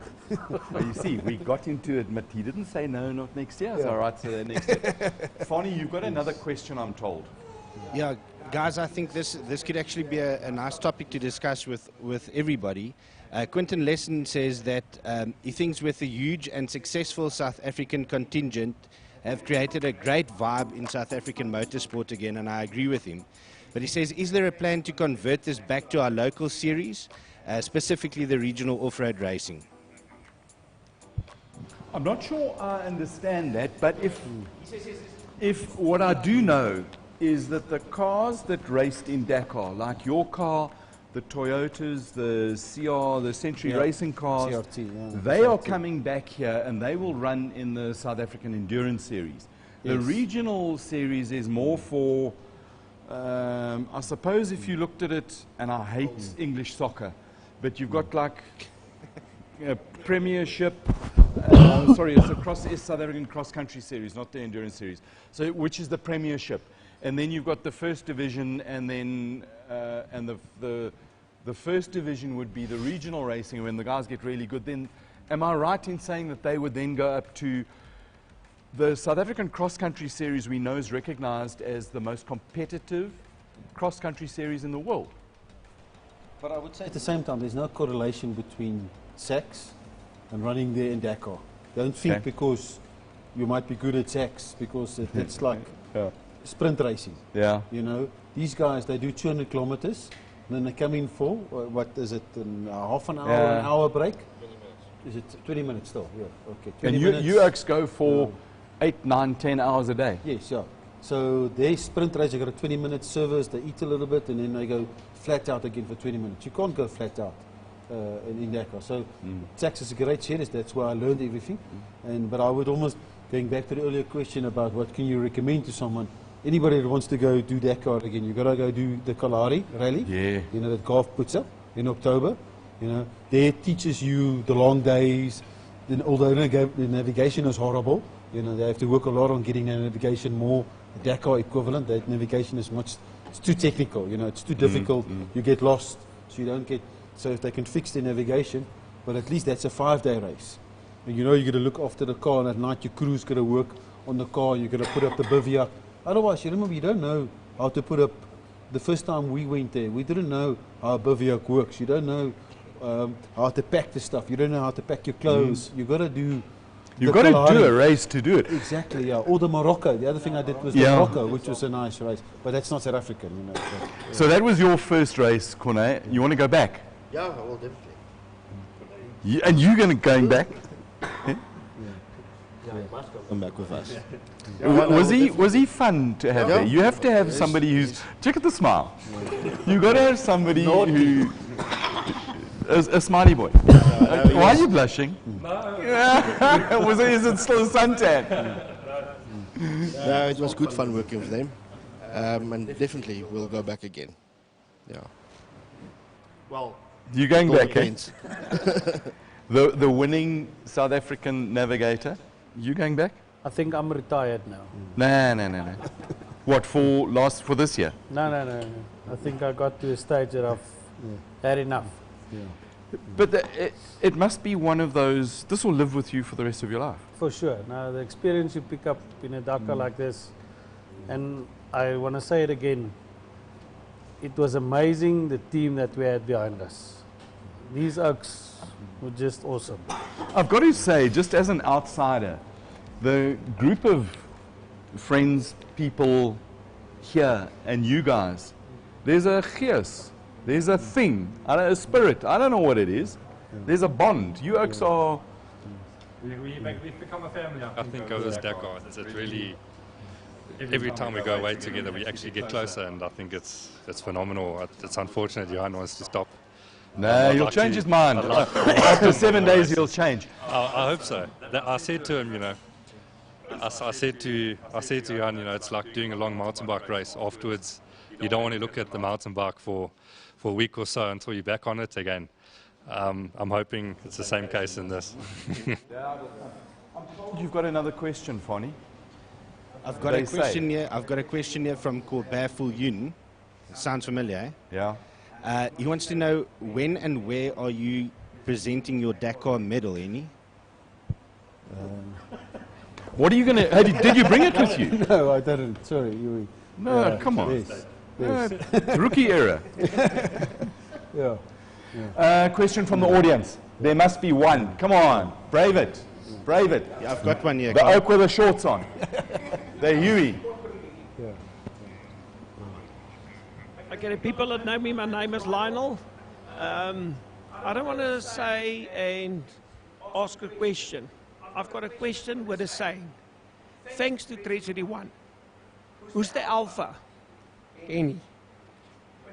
Well, you see, we got into it, but he didn't say no, not next year. So all right, so next year. Fonny, you've got another question, I'm told. Yeah, guys, I think this could actually be a nice topic to discuss with everybody. Quentin Lesson says that he thinks with a huge and successful South African contingent have created a great vibe in South African motorsport again, and I agree with him. But he says, is there a plan to convert this back to our local series, specifically the regional off-road racing? I'm not sure I understand that, but if what I do know is that the cars that raced in Dakar, like your car, the Toyotas, the CR, the Century Racing cars, CRT, they are coming back here and they will run in the South African Endurance Series. The Yes. regional series is more for, I suppose if you looked at it, and I hate English soccer, but you've got like a Premiership, sorry, it's South African cross-country series, not the endurance series, so which is the Premiership. And then you've got the first division, and then the first division would be the regional racing when the guys get really good. Then, am I right in saying that they would then go up to the South African cross-country series? We know is recognized as the most competitive cross-country series in the world. But I would say at the same time, there's no correlation between SACS and running there in Dakar. Don't think because you might be good at SACS, because it's like sprint racing. Yeah. You know, these guys, they do 200 kilometers, and then they come in for, what is it, half an hour, an hour break? Is it 20 minutes still? Yeah, okay. 20 And minutes. you UX go for 8, 9, 10 hours a day. Yes, yeah. So they sprint race, they got a 20-minute service, they eat a little bit, and then they go flat out again for 20 minutes. You can't go flat out in Dakar. So SACS is a great series, that's where I learned everything. But I would almost, going back to the earlier question about what can you recommend to someone, anybody that wants to go do Dakar again, you've got to go do the Kalahari rally, you know, that Golf puts up in October. You know, there it teaches you the long days, then although the navigation is horrible, you know, they have to work a lot on getting their navigation more Dakar equivalent. That navigation is much, it's too technical, you know, it's too difficult, you get lost, so you don't get, so if they can fix their navigation, but at least that's a 5-day race. And you know you're going to look after the car, and at night your crew's going to work on the car, you're going to put up the bivouac. Otherwise, you remember, you don't know how to put up, the first time we went there, we didn't know how a bivouac works, you don't know how to pack the stuff, you don't know how to pack your clothes, you've got to do You've got to do a race to do it. Exactly, yeah. Or the Morocco. The other thing I did was the Morocco, which was a nice race. But that's not South African, you know. So that was your first race, Corne. You want to go back? Yeah, I will definitely. And you're going back? Yeah, he must come back with us. Was he fun to have there? You have to have somebody who's, check at the smile. You've got to have somebody who, a smiley boy. Why are you blushing? Is it still a suntan? No, it was good fun working with them, and definitely we'll go back again. Yeah. Well, You're going back, eh? Depends. The winning South African navigator, you going back? I think I'm retired now. No. What, for this year? No. I think I got to a stage that I've had enough. But it must be one of those, this will live with you for the rest of your life. For sure. Now, the experience you pick up in a Dakar like this, and I want to say it again, it was amazing, the team that we had behind us. These Oaks were just awesome. I've got to say, just as an outsider, the group of friends, people here, and you guys, there's a gees, there's a thing, a spirit, I don't know what it is. There's a bond. You Oaks are... We've become a family. I think of this Dakar, it's really, every time we go away together, we actually get closer, and I think it's phenomenal. It's unfortunate Johann wants to stop. No, he'll change his mind. After 7 days, he'll change. I hope so. I said to him, you know, I said to Johann, you know, it's like doing a long mountain bike race. Afterwards, you don't want to look at the mountain bike for a week or so until you're back on it again. I'm hoping it's the same case in this. You've got another question, Fonny. I've got a question here. I've got a question here from Corbaful Yun. Sounds familiar, eh? Yeah. He wants to know when and where are you presenting your Dakar medal, Hennie? What are you going to... Did you bring it with you? No, I didn't. Sorry. No, come on. Yes. Rookie era. Question from the audience. There must be one. Come on. Brave it. Brave it. Yeah, I've got one here. The oak with the shorts on. The Huey. Okay, the people that know me, my name is Lionel. I don't want to say and ask a question. I've got a question with a saying. Thanks to Treasury One. Who's the alpha? Hennie.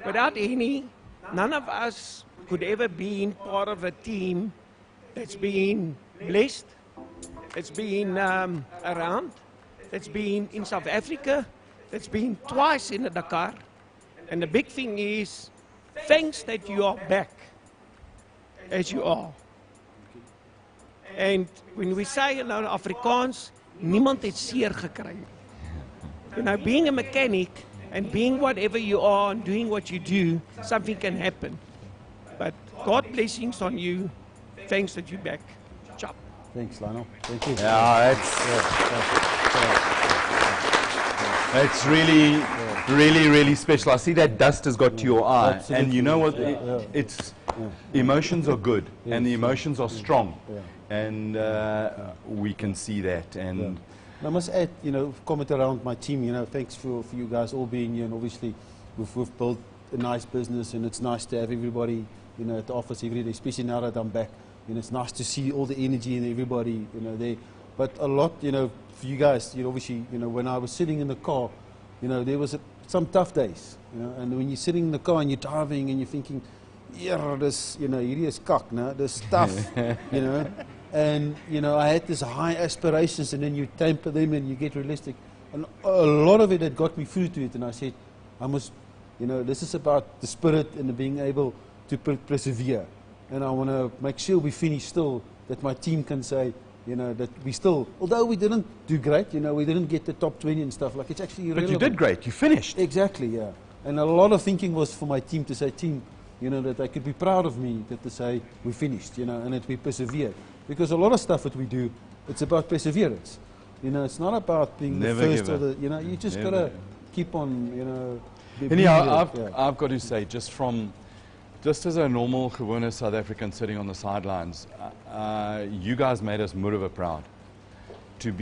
Without Hennie, none of us could ever be part of a team that's been blessed, that's been around, that's been in South Africa, that's been twice in the Dakar. And the big thing is, thanks that you are back as you are. And when we say in Afrikaans, niemand het seer gekry. You know, being a mechanic and being whatever you are and doing what you do, something can happen. But God blessings on you. Thanks that you're back. Chop. Thanks, Lionel. Thank you. Yeah, it's really special. I see that dust has got to your eye. Absolutely. And you know what? It's emotions are good, and the emotions are strong. And we can see that. And I must add, you know, comment around my team, you know, thanks for you guys all being here. And obviously, we've built a nice business, and it's nice to have everybody, you know, at the office every day, especially now that I'm back. You know, it's nice to see all the energy and everybody, you know, there. But a lot, you know, for you guys, you know, obviously, you know, when I was sitting in the car, you know, there was some tough days, you know, and when you're sitting in the car and you're driving and you're thinking, yeah, this, you know, hierdie is kak, no, this stuff, you know. And, you know, I had this high aspirations, and then you temper them and you get realistic. And a lot of it had got me through to it, and I said, I must, you know, this is about the spirit and the being able to persevere. And I want to make sure we finish still, that my team can say, you know, that we still, although we didn't do great, you know, we didn't get the top 20 and stuff, like it's actually irrelevant. But you did great, you finished. Exactly, yeah. And a lot of thinking was for my team to say, team, you know, that they could be proud of me, that to say, we finished, you know, and that we persevered. Because a lot of stuff that we do, it's about perseverance. You know, it's not about being Never the first give or up. the, you know, you just got to keep on, you know. Hennie, I've got to say, just as a normal gewone South African sitting on the sidelines, you guys made us Murava proud. To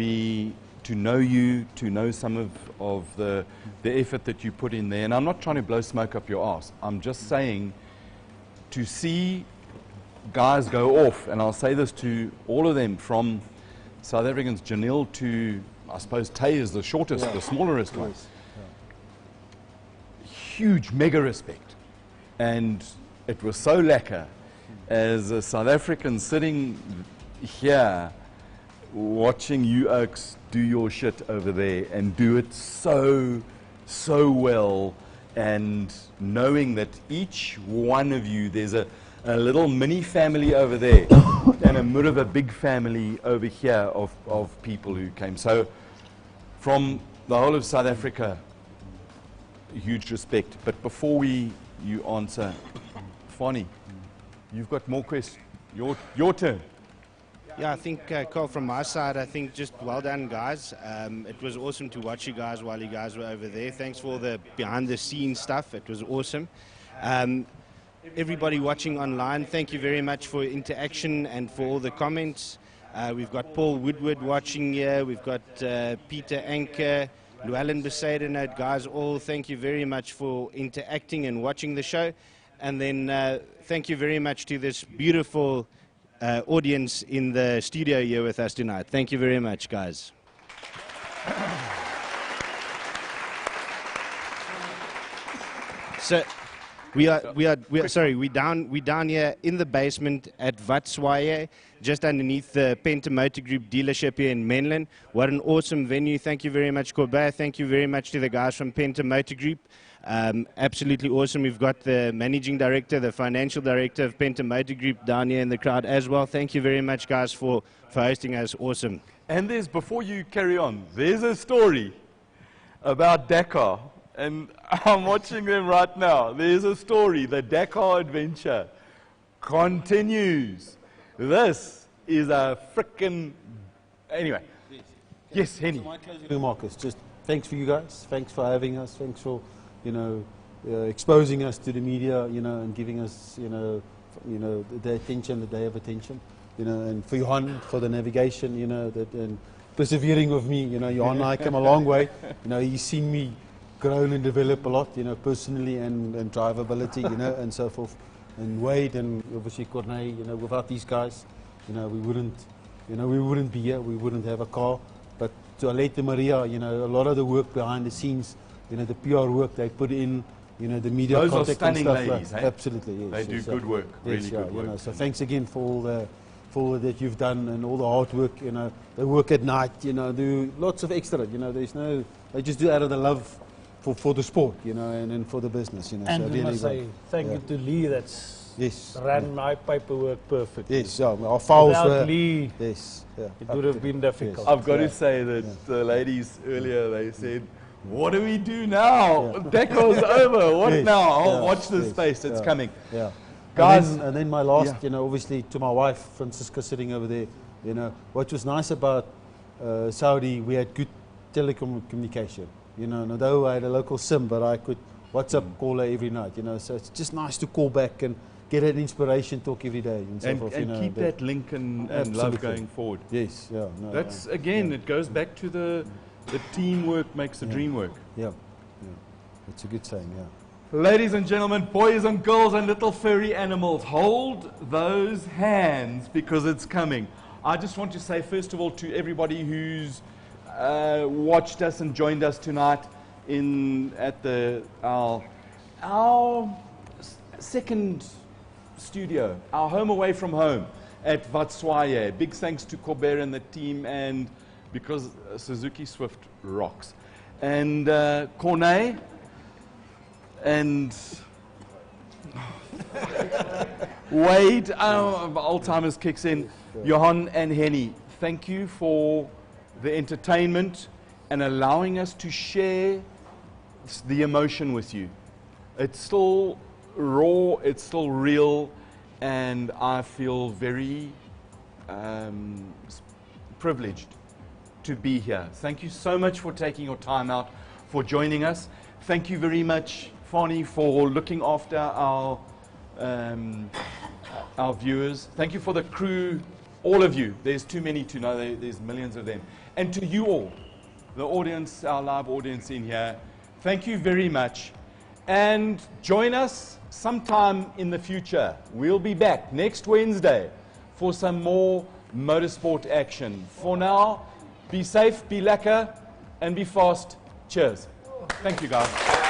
know you, to know some of the effort that you put in there. And I'm not trying to blow smoke up your arse. I'm just saying, to see guys go off, and I'll say this to all of them, from South Africans, Janil to, I suppose, Tay is the shortest, the smallest one. Huge, mega respect. And it was so lekker as a South African sitting here watching you oaks do your shit over there and do it so well, and knowing that each one of you, there's a little mini family over there and a Murava big family over here of people who came. So from the whole of South Africa, huge respect. But before you answer, Fani, you've got more questions. Your turn. Yeah, I think, Carl, from my side, I think just well done, guys. It was awesome to watch you guys while you guys were over there. Thanks for all the behind-the-scenes stuff. It was awesome. Everybody watching online, thank you very much for interaction and for all the comments. We've got Paul Woodward watching here. We've got Peter Anker, Llewellyn Besaidenote. Guys, all thank you very much for interacting and watching the show. And then thank you very much to this beautiful audience in the studio here with us tonight. Thank you very much, guys. So we're down here in the basement at Vatswaye, just underneath the Penta Motor Group dealership here in Menlyn. What an awesome venue. Thank you very much, Corbett. Thank you very much to the guys from Penta Motor Group. Absolutely awesome. We've got the managing director, the financial director of Penta Motor Group down here in the crowd as well. Thank you very much, guys, for hosting us. Awesome. And before you carry on, there's a story about Dakar. And I'm watching them right now. There's a story. The Dakar adventure continues. This is a frickin'... Anyway. Yes, Hennie. So my closing remark is just thanks for you guys. Thanks for having us. Thanks for, you know, exposing us to the media, you know, and giving us, you know, the attention, the day of attention, you know, and for Johann for the navigation, you know, and persevering with me. You know, Johann and I come a long way. You know, he's seen me grown and develop a lot, you know, personally and drivability, you know, and so forth. And Wade and obviously Corneille, you know, without these guys, you know, we wouldn't be here. We wouldn't have a car. But to Aleta Maria, you know, a lot of the work behind the scenes, you know, the PR work they put in, you know, the media Those are contact stunning and stuff. ladies, Like, eh? absolutely, yes. They do good work, really good work. You know, so thanks again for all the for all that you've done and all the hard work. You know, they work at night. You know, do lots of extra. You know, they just do out of the love for the sport. You know, and for the business. You know, And so we really must well. say thank you to Lee that's Yes. ran my paperwork perfectly. Yes, yeah, our files Without were. Lee, Yes, yeah. it would have been difficult. I've got to say that the ladies earlier, they said, what do we do now? Dakar's over. What Yes, now? Oh, yeah, watch this yes, space. It's yeah, coming. Yeah. Guys. And then my last, Yeah. you know, obviously to my wife, Francisca, sitting over there, you know, what was nice about Saudi, we had good telecommunication. You know, and although I had a local SIM, but I could WhatsApp call her every night, you know, so it's just nice to call back and get an inspiration talk every day and so forth. And you know, keep that link and love Absolutely. going forward. Yes, yeah. No, That's, again, it goes back to the teamwork makes the dream work. yeah, yeah. It's a good saying, yeah. Ladies and gentlemen, boys and girls and little furry animals, hold those hands because it's coming. I just want to say, first of all, to everybody who's watched us and joined us tonight at our second studio, our home away from home at Vatswaye. Big thanks to Colbert and the team, and because Suzuki Swift rocks. And Cornet and Wade, Alzheimer's kicks in, Johann and Hennie, thank you for the entertainment and allowing us to share the emotion with you. It's still raw, it's still real, and I feel very privileged to be here. Thank you so much for taking your time out, for joining us. Thank you very much, Fani, for looking after our viewers. Thank you for the crew, all of you. There's too many to know, there's millions of them. And to you all, the audience, our live audience in here, thank you very much. And join us sometime in the future. We'll be back next Wednesday for some more motorsport action. For now, be safe, be lekker, and be fast. Cheers. Thank you, guys.